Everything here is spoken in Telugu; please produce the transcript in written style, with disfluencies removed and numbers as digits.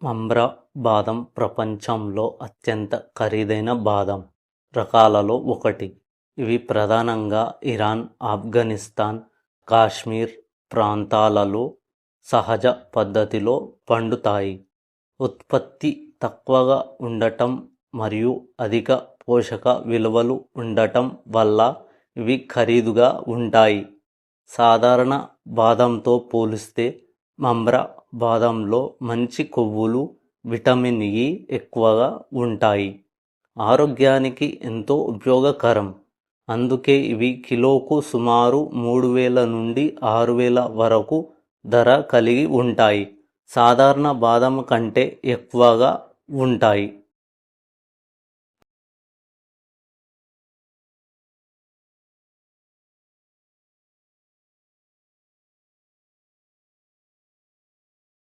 మమ్రా బాదం ప్రపంచంలో అత్యంత ఖరీదైన బాదం రకాలలో ఒకటి. ఇవి ప్రధానంగా ఇరాన్, ఆఫ్ఘనిస్తాన్, కాశ్మీర్ ప్రాంతాలలో సహజ పద్ధతిలో పండుతాయి. ఉత్పత్తి తక్కువగా ఉండటం మరియు అధిక పోషక విలువలు ఉండటం వల్ల ఇవి ఖరీదుగా ఉంటాయి. సాధారణ బాదంతో పోలిస్తే మమ్రా బాదంలో మంచి కొవ్వులు, విటమిన్ ఇ ఎక్కువగా ఉంటాయి. ఆరోగ్యానికి ఎంతో ఉపయోగకరం. అందుకే ఇవి కిలోకు సుమారు 3,000 నుండి 6,000 వరకు ధర కలిగి ఉంటాయి. సాధారణ బాదం కంటే ఎక్కువగా ఉంటాయి.